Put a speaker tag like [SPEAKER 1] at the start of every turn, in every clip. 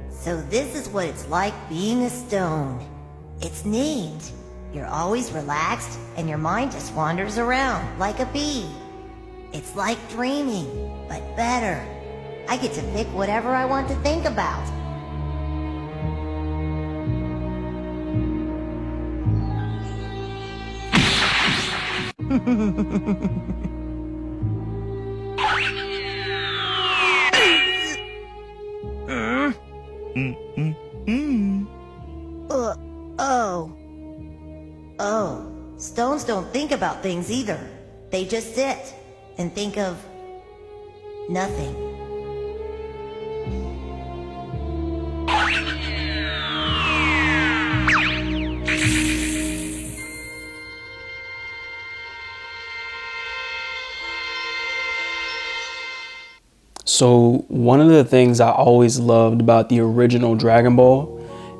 [SPEAKER 1] So this is what it's like being a stone. It's neat. You're always relaxed and your mind just wanders around like a bee. It's like dreaming, but better. I get to pick whatever I want to think about. Oh, stones don't think about things either. They just sit and think of nothing.
[SPEAKER 2] So one of the things I always loved about the original Dragon Ball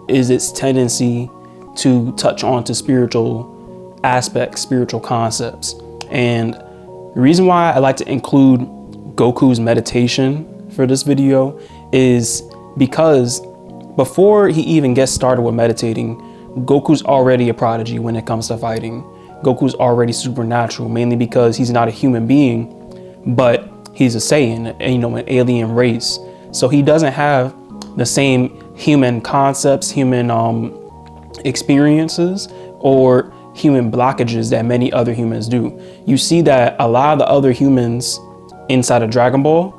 [SPEAKER 2] is its tendency to touch onto spiritual aspects, spiritual concepts. And the reason why I like to include Goku's meditation for this video is because before he even gets started with meditating, Goku's already a prodigy when it comes to fighting. Goku's already supernatural, mainly because he's not a human being, but he's a Saiyan, an alien race. So he doesn't have the same human concepts, human experiences, or human blockages that many other humans do. You see that a lot of the other humans inside of Dragon Ball,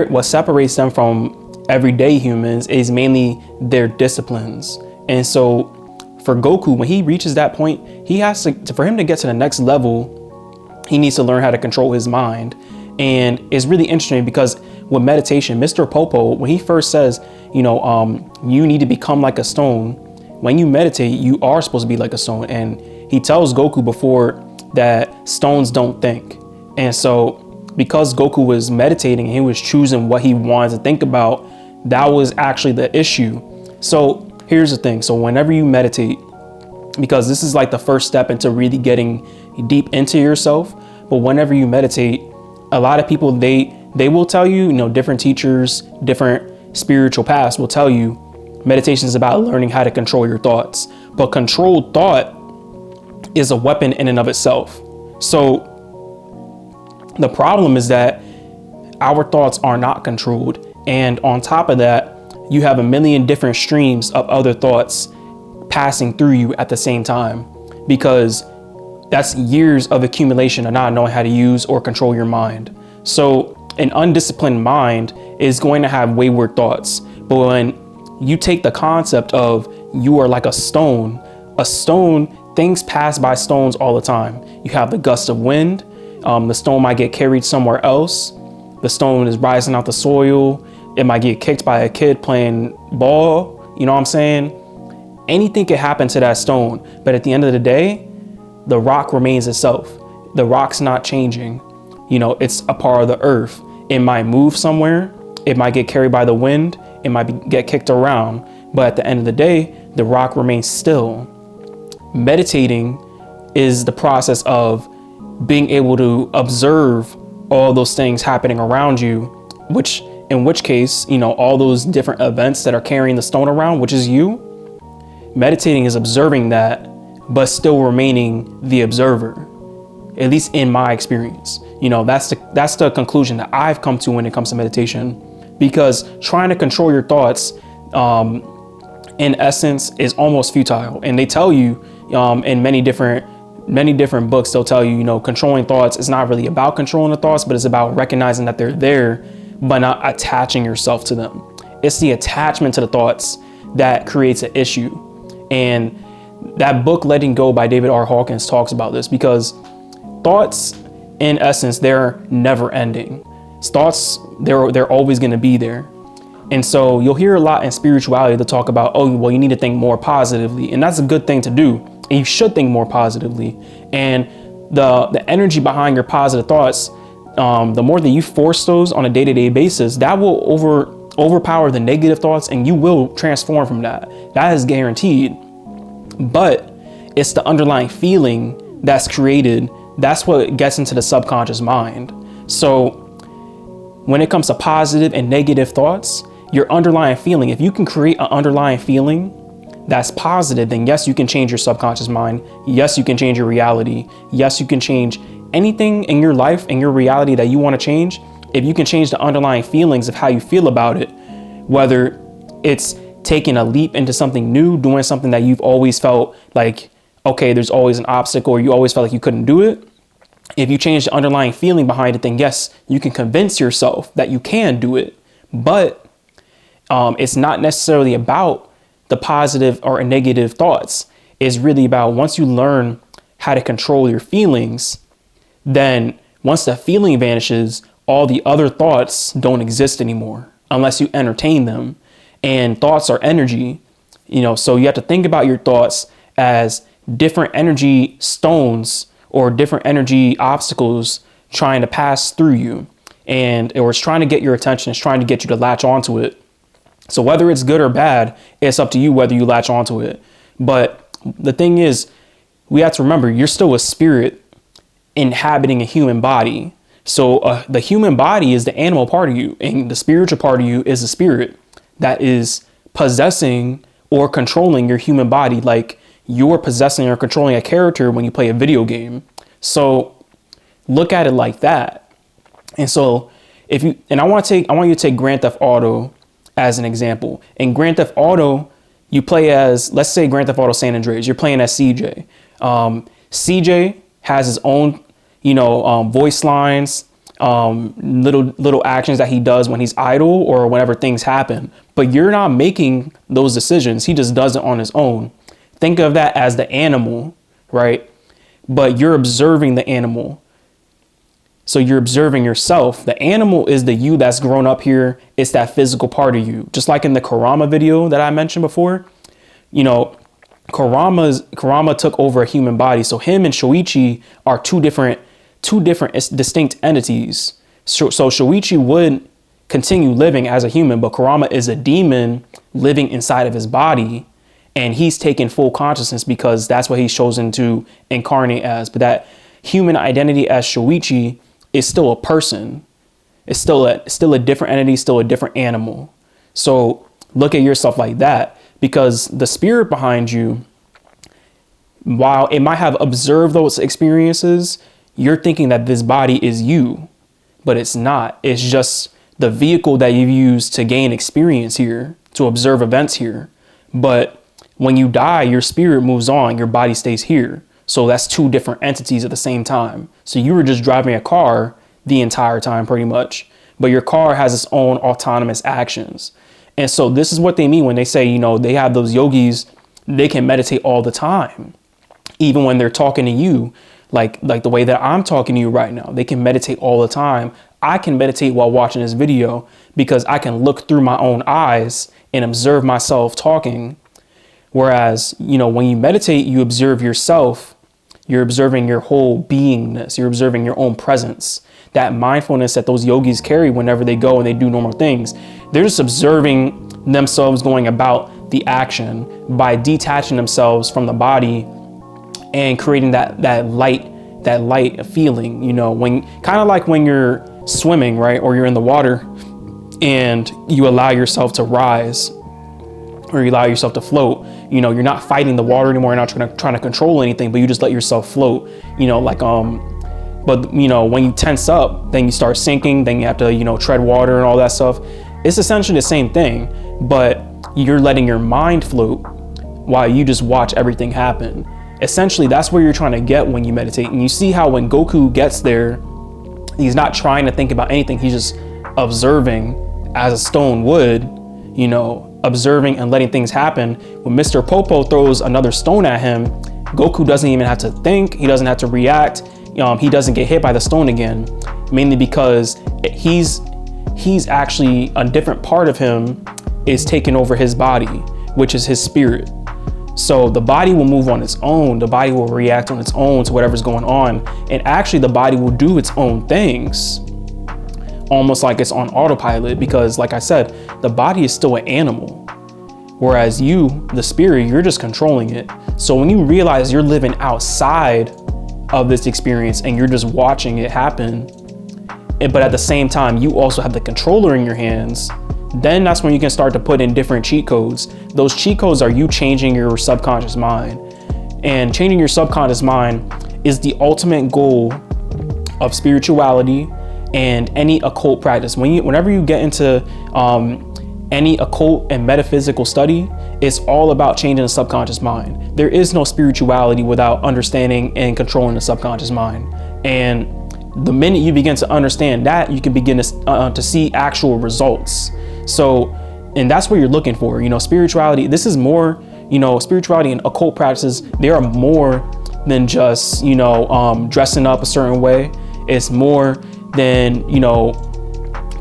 [SPEAKER 2] what separates them from everyday humans is mainly their disciplines. And so for Goku, when he reaches that point, he has to, for him to get to the next level, he needs to learn how to control his mind. And it's really interesting because with meditation, Mr. Popo, when he first says, you need to become like a stone. When you meditate, you are supposed to be like a stone. And he tells Goku before that stones don't think. And so because Goku was meditating and he was choosing what he wanted to think about, that was actually the issue. So here's the thing. So whenever you meditate, because this is like the first step into really getting deep into yourself, but whenever you meditate, a lot of people, they will tell you, different teachers, different spiritual paths will tell you meditation is about learning how to control your thoughts. But controlled thought is a weapon in and of itself. So the problem is that our thoughts are not controlled. And on top of that, you have a million different streams of other thoughts passing through you at the same time, because that's years of accumulation of not knowing how to use or control your mind. So an undisciplined mind is going to have wayward thoughts. But when you take the concept of you are like a stone, things pass by stones all the time. You have the gust of wind. The stone might get carried somewhere else. The stone is rising out the soil. It might get kicked by a kid playing ball. You know what I'm saying? Anything can happen to that stone. But at the end of the day, the rock remains itself. The rock's not changing. It's a part of the earth. It might move somewhere. It might get carried by the wind. It might get kicked around. But at the end of the day, the rock remains still. Meditating is the process of being able to observe all those things happening around you, in which case, all those different events that are carrying the stone around, which is you. Meditating is observing that, but still remaining the observer, at least in my experience. That's the conclusion that I've come to when it comes to meditation, because trying to control your thoughts, in essence, is almost futile. And they tell you, in many different books, they'll tell you, controlling thoughts is not really about controlling the thoughts, but it's about recognizing that they're there, but not attaching yourself to them. It's the attachment to the thoughts that creates an issue. And that book, Letting Go by David R. Hawkins, talks about this, because thoughts, in essence, they're never ending. Thoughts, they're always going to be there. And so you'll hear a lot in spirituality to talk about, you need to think more positively. And that's a good thing to do. And you should think more positively. And the energy behind your positive thoughts, the more that you force those on a day-to-day basis, that will overpower the negative thoughts, and you will transform from that. That is guaranteed. But it's the underlying feeling that's created. That's what gets into the subconscious mind. So when it comes to positive and negative thoughts, your underlying feeling, if you can create an underlying feeling that's positive, then yes, you can change your subconscious mind. Yes, you can change your reality. Yes, you can change anything in your life and your reality that you want to change. If you can change the underlying feelings of how you feel about it, whether it's taking a leap into something new, doing something that you've always felt like, okay, there's always an obstacle, or you always felt like you couldn't do it. If you change the underlying feeling behind it, then yes, you can convince yourself that you can do it. But it's not necessarily about the positive or negative thoughts. It's really about, once you learn how to control your feelings, then once the feeling vanishes, all the other thoughts don't exist anymore unless you entertain them. And thoughts are energy, so you have to think about your thoughts as different energy stones or different energy obstacles trying to pass through you. Or it's trying to get your attention. It's trying to get you to latch onto it. So whether it's good or bad, it's up to you whether you latch onto it. But the thing is, we have to remember, you're still a spirit inhabiting a human body. So the human body is the animal part of you, and the spiritual part of you is the spirit that is possessing or controlling your human body, like you're possessing or controlling a character when you play a video game. So look at it like that. And so I want you to take Grand Theft Auto as an example. In Grand Theft Auto, you play as, let's say Grand Theft Auto San Andreas, you're playing as CJ. CJ has his own, voice lines, little actions that he does when he's idle or whenever things happen, but you're not making those decisions. He just does it on his own. Think of that as the animal, right? But you're observing the animal. So you're observing yourself. The animal is the you that's grown up here. It's that physical part of you. Just like in the Kurama video that I mentioned before, Kurama took over a human body. So him and Shoichi are two different distinct entities. So Shoichi would continue living as a human, but Kurama is a demon living inside of his body, and he's taken full consciousness because that's what he's chosen to incarnate as. But that human identity as Shoichi is still a person. It's still a different entity, still a different animal. So look at yourself like that, because the spirit behind you, while it might have observed those experiences, you're thinking that this body is you, but it's not. It's just the vehicle that you've used to gain experience here, to observe events here. But when you die, your spirit moves on, your body stays here. So that's two different entities at the same time. So you were just driving a car the entire time pretty much, but your car has its own autonomous actions. And so this is what they mean when they say, they have those yogis, they can meditate all the time, even when they're talking to you. Like the way that I'm talking to you right now, they can meditate all the time. I can meditate while watching this video because I can look through my own eyes and observe myself talking. Whereas, when you meditate, you observe yourself, you're observing your whole beingness, you're observing your own presence, that mindfulness that those yogis carry whenever they go and they do normal things. They're just observing themselves going about the action by detaching themselves from the body and creating that light feeling, when kind of like when you're swimming, right? Or you're in the water and you allow yourself to rise or you allow yourself to float. You're not fighting the water anymore. You're not trying to control anything, but you just let yourself float, but when you tense up, then you start sinking, then you have to, tread water and all that stuff. It's essentially the same thing, but you're letting your mind float while you just watch everything happen. Essentially, that's where you're trying to get when you meditate. And you see how when Goku gets there, he's not trying to think about anything. He's just observing as a stone would, observing and letting things happen. When Mr. Popo throws another stone at him, Goku doesn't even have to think. He doesn't have to react. He doesn't get hit by the stone again, mainly because he's actually, a different part of him is taking over his body, which is his spirit. So the body will move on its own. The body will react on its own to whatever's going on. And actually the body will do its own things, almost like it's on autopilot, because like I said, the body is still an animal. Whereas you, the spirit, you're just controlling it. So when you realize you're living outside of this experience and you're just watching it happen, but at the same time, you also have the controller in your hands, then that's when you can start to put in different cheat codes. Those cheat codes are you changing your subconscious mind. And changing your subconscious mind is the ultimate goal of spirituality and any occult practice. Whenever you get into any occult and metaphysical study, it's all about changing the subconscious mind. There is no spirituality without understanding and controlling the subconscious mind. And the minute you begin to understand that, you can begin to see actual results. So, and that's what you're looking for. Spirituality, this is more, spirituality and occult practices, they are more than just, dressing up a certain way. It's more than,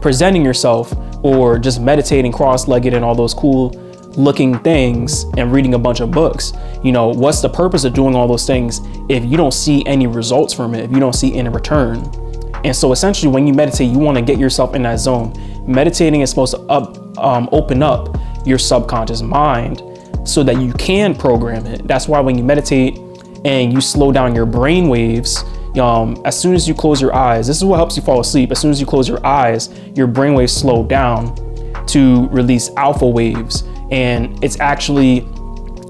[SPEAKER 2] presenting yourself or just meditating cross-legged and all those cool looking things and reading a bunch of books. What's the purpose of doing all those things if you don't see any results from it, if you don't see any return? And so essentially when you meditate, you want to get yourself in that zone. Meditating is supposed to open up your subconscious mind so that you can program it. That's why when you meditate and you slow down your brain waves, as soon as you close your eyes, this is what helps you fall asleep. As soon as you close your eyes, your brain waves slow down to release alpha waves. And it's actually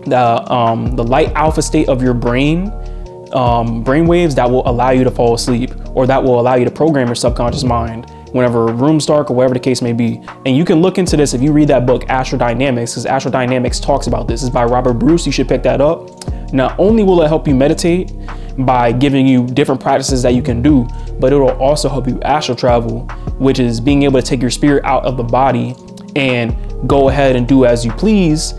[SPEAKER 2] the light alpha state of your brain waves that will allow you to fall asleep, or that will allow you to program your subconscious mind whenever room's dark or whatever the case may be. And you can look into this if you read that book, Astrodynamics, because Astrodynamics talks about this. It's by Robert Bruce. You should pick that up. Not only will it help you meditate by giving you different practices that you can do, but it will also help you astral travel, which is being able to take your spirit out of the body and go ahead and do as you please,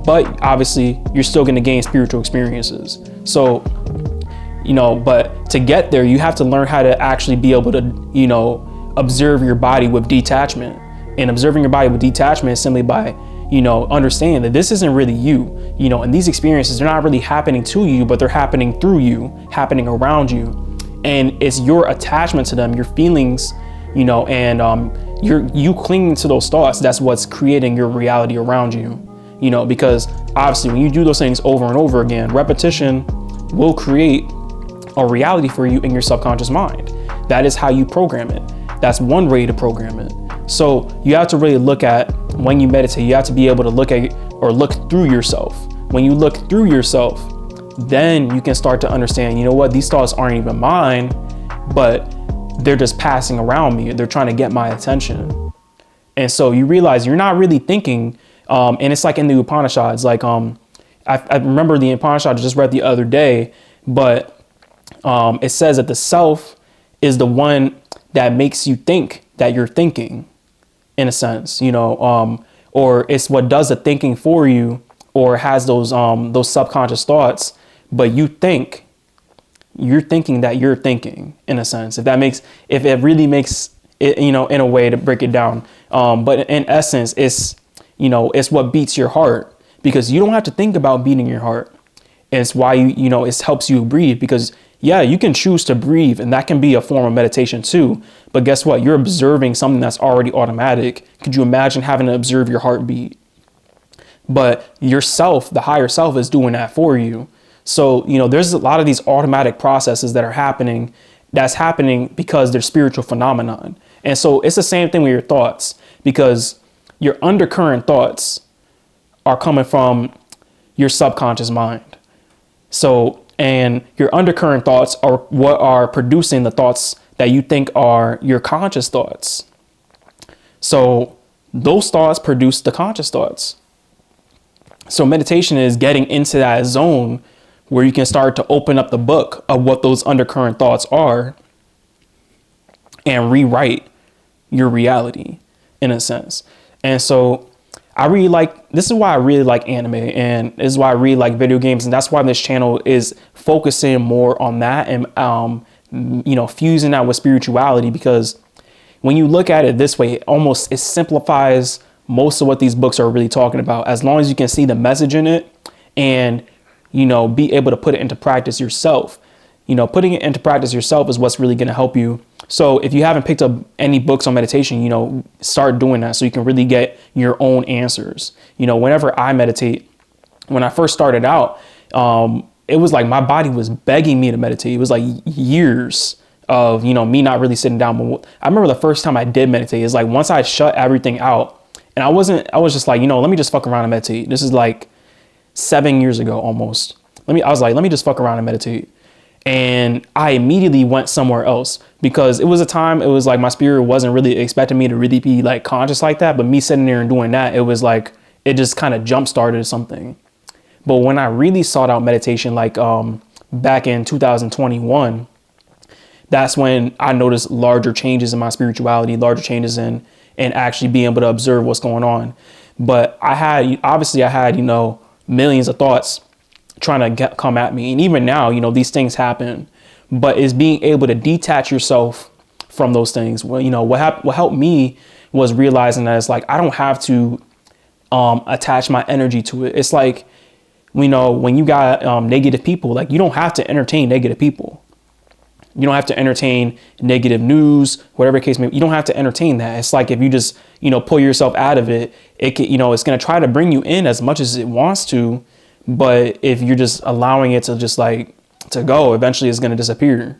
[SPEAKER 2] but obviously you're still going to gain spiritual experiences. So, but to get there, you have to learn how to actually be able to, observe your body with detachment. And observing your body with detachment is simply by, understanding that this isn't really you, and these experiences, they're not really happening to you, but they're happening through you, happening around you. And it's your attachment to them, your feelings, and you clinging to those thoughts. That's what's creating your reality around you, because obviously when you do those things over and over again, repetition will create a reality for you in your subconscious mind. That is how you program it. That's one way to program it. So you have to really look at, when you meditate, you have to be able to look at or look through yourself. When you look through yourself, then you can start to understand, these thoughts aren't even mine, but they're just passing around me. They're trying to get my attention. And so you realize you're not really thinking, and it's like in the Upanishads, like I remember the Upanishad I just read the other day, but it says that the self is the one that makes you think that you're thinking, in a sense, or it's what does the thinking for you, or has those subconscious thoughts, but you're thinking that you're thinking, in a sense, if it really makes it, in a way to break it down. But in essence, it's what beats your heart, because you don't have to think about beating your heart. And it's why it helps you breathe, because you can choose to breathe, and that can be a form of meditation too. But guess what? You're observing something that's already automatic. Could you imagine having to observe your heartbeat? But yourself, the higher self, is doing that for you. So, there's a lot of these automatic processes that are happening. That's happening because they're spiritual phenomenon. And so it's the same thing with your thoughts, because your undercurrent thoughts are coming from your subconscious mind. So, and your undercurrent thoughts are what are producing the thoughts that you think are your conscious thoughts. So those thoughts produce the conscious thoughts. So meditation is getting into that zone where you can start to open up the book of what those undercurrent thoughts are and rewrite your reality, in a sense. And so this is why I really like anime, and this is why I really like video games. And that's why this channel is focusing more on that and, fusing that with spirituality, because when you look at it this way, it simplifies most of what these books are really talking about, as long as you can see the message in it and, be able to put it into practice yourself. Putting it into practice yourself is what's really going to help you. So if you haven't picked up any books on meditation, start doing that so you can really get your own answers. Whenever I meditate, when I first started out, it was like my body was begging me to meditate. It was like years of, me not really sitting down. But I remember the first time I did meditate is like once I shut everything out, and I was just like, let me just fuck around and meditate. This is like 7 years ago almost. I was like, let me just fuck around and meditate. And I immediately went somewhere else because it was a time, it was like my spirit wasn't really expecting me to really be like conscious like that. But me sitting there and doing that, it was like, it just kind of jump started something. But when I really sought out meditation, like back in 2021, that's when I noticed larger changes in my spirituality, larger changes in actually being able to observe what's going on. But I had millions of thoughts trying to come at me. And even now, these things happen, but it's being able to detach yourself from those things. Well, what helped me was realizing that it's like, I don't have to attach my energy to it. It's like, when you got negative people, like you don't have to entertain negative people. You don't have to entertain negative news, whatever case may be. You don't have to entertain that. It's like if you just, pull yourself out of it, it's going to try to bring you in as much as it wants to. But if you're just allowing it to just like to go, eventually it's going to disappear.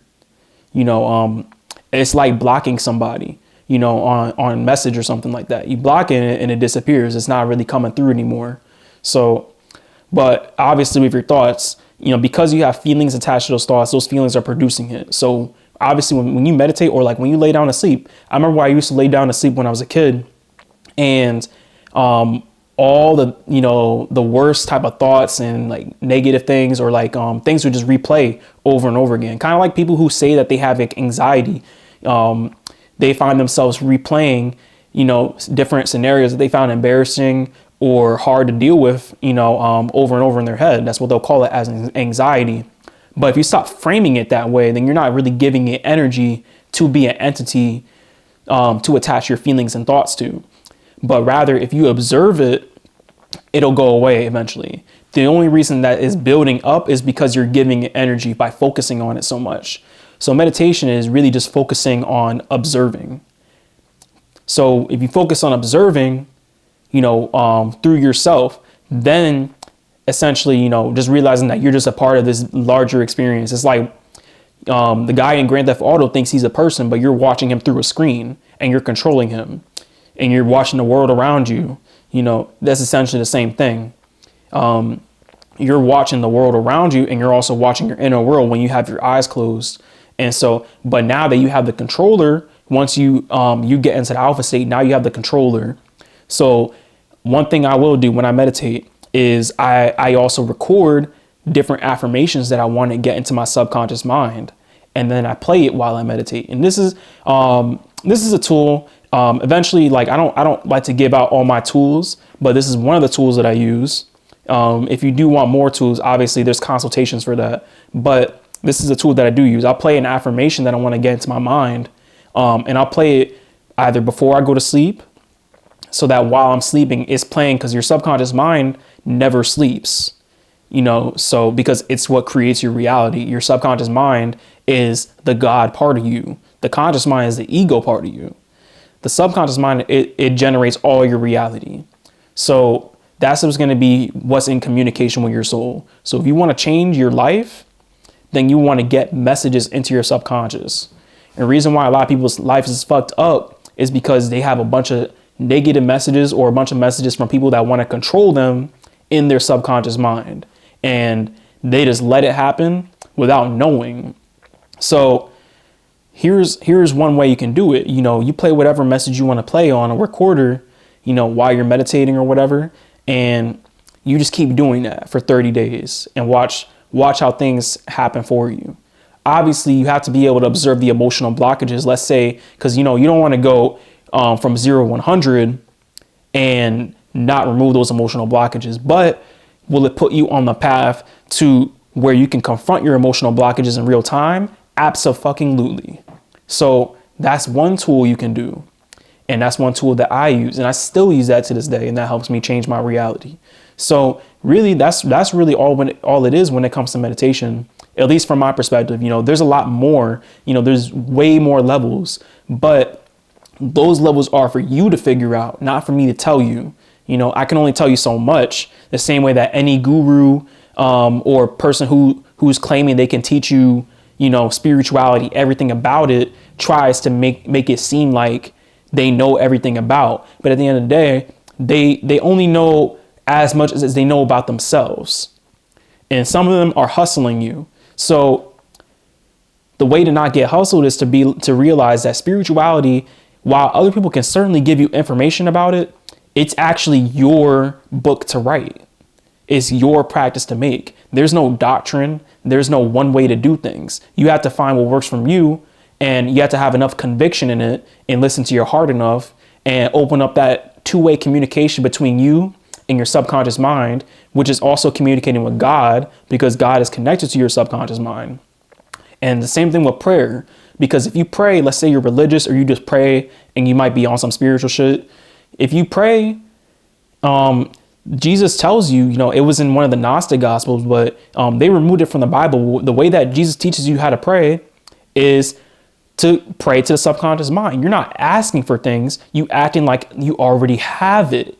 [SPEAKER 2] It's like blocking somebody, on message or something like that. You block it and it disappears. It's not really coming through anymore. So, but obviously with your thoughts, because you have feelings attached to those thoughts, those feelings are producing it. So obviously when you meditate or like when you lay down to sleep, I remember I used to lay down to sleep when I was a kid, and all the worst type of thoughts and like negative things or like things would just replay over and over again. Kind of like people who say that they have like anxiety. They find themselves replaying, different scenarios that they found embarrassing or hard to deal with, over and over in their head. That's what they'll call it, as anxiety. But if you stop framing it that way, then you're not really giving it energy to be an entity to attach your feelings and thoughts to. But rather, if you observe it, it'll go away eventually. The only reason that is building up is because you're giving it energy by focusing on it so much. So meditation is really just focusing on observing. So if you focus on observing, through yourself, then essentially, just realizing that you're just a part of this larger experience. It's like the guy in Grand Theft Auto thinks he's a person, but you're watching him through a screen and you're controlling him and you're watching the world around you. That's essentially the same thing. You're watching the world around you and you're also watching your inner world when you have your eyes closed. And so, but now that you have the controller, once you get into the alpha state, now you have the controller. So one thing I will do when I meditate is I also record different affirmations that I want to get into my subconscious mind. And then I play it while I meditate. And this is a tool. Eventually, like I don't like to give out all my tools, but this is one of the tools that I use. If you do want more tools, obviously there's consultations for that. But this is a tool that I do use. I'll play an affirmation that I want to get into my mind. And I'll play it either before I go to sleep, so that while I'm sleeping, it's playing, because your subconscious mind never sleeps, so because it's what creates your reality. Your subconscious mind is the God part of you. The conscious mind is the ego part of you. The subconscious mind, it generates all your reality. So that's what's going to be what's in communication with your soul. So if you want to change your life, then you want to get messages into your subconscious. And the reason why a lot of people's life is fucked up is because they have a bunch of negative messages or a bunch of messages from people that want to control them in their subconscious mind. And they just let it happen without knowing. So here's one way you can do it. You play whatever message you want to play on a recorder, while you're meditating or whatever. And you just keep doing that for 30 days and watch how things happen for you. Obviously, you have to be able to observe the emotional blockages. Let's say, because, you don't want to go from 0 to 100 and not remove those emotional blockages. But will it put you on the path to where you can confront your emotional blockages in real time? Abso-fucking-lutely. So that's one tool you can do. And that's one tool that I use. And I still use that to this day. And that helps me change my reality. So really, that's really all it is when it comes to meditation, at least from my perspective. There's a lot more, there's way more levels, but those levels are for you to figure out, not for me to tell you. I can only tell you so much, the same way that any guru or person who's claiming they can teach you, spirituality, everything about it tries to make it seem like they know everything about. But at the end of the day, they only know as much as they know about themselves. And some of them are hustling you. So the way to not get hustled is to realize that spirituality, while other people can certainly give you information about it, it's actually your book to write. It's your practice to make. There's no doctrine. There's no one way to do things. You have to find what works from you, and you have to have enough conviction in it and listen to your heart enough and open up that two-way communication between you and your subconscious mind, which is also communicating with God, because God is connected to your subconscious mind. And the same thing with prayer, because if you pray, let's say you're religious or you just pray and you might be on some spiritual shit. If you pray, Jesus tells you, it was in one of the Gnostic Gospels, but they removed it from the Bible. The way that Jesus teaches you how to pray is to pray to the subconscious mind. You're not asking for things. You acting like you already have it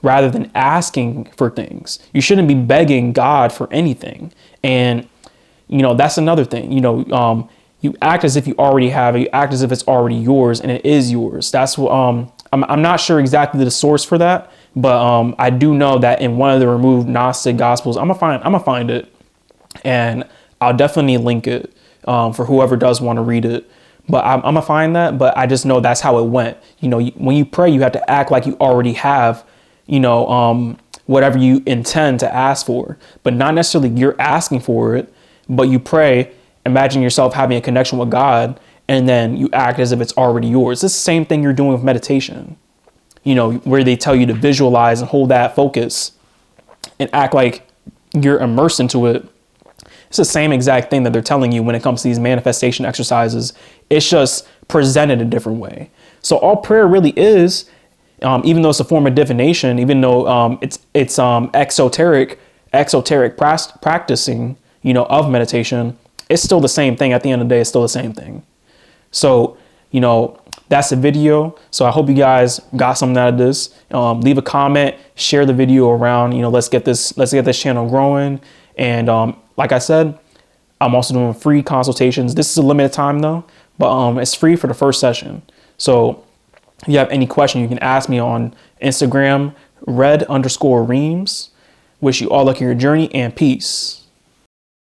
[SPEAKER 2] rather than asking for things. You shouldn't be begging God for anything. And, that's another thing. You act as if you already have it. You act as if it's already yours, and it is yours. That's what I'm not sure exactly the source for that, but I do know that in one of the removed Gnostic Gospels, I'm gonna find it, and I'll definitely link it for whoever does want to read it. But I'm gonna find that. But I just know that's how it went. When you pray, you have to act like you already have, whatever you intend to ask for, but not necessarily you're asking for it. But you pray, imagine yourself having a connection with God, and then you act as if it's already yours. It's the same thing you're doing with meditation, where they tell you to visualize and hold that focus and act like you're immersed into it. It's the same exact thing that they're telling you when it comes to these manifestation exercises. It's just presented a different way. So all prayer really is, even though it's a form of divination, even though it's exoteric practicing, of meditation, it's still the same thing. At the end of the day, it's still the same thing. So, that's the video. So I hope you guys got something out of this. Leave a comment, share the video around, let's get this channel growing. And like I said, I'm also doing free consultations. This is a limited time though, but it's free for the first session. So if you have any question, you can ask me on Instagram, red_Reams. Wish you all luck in your journey, and peace.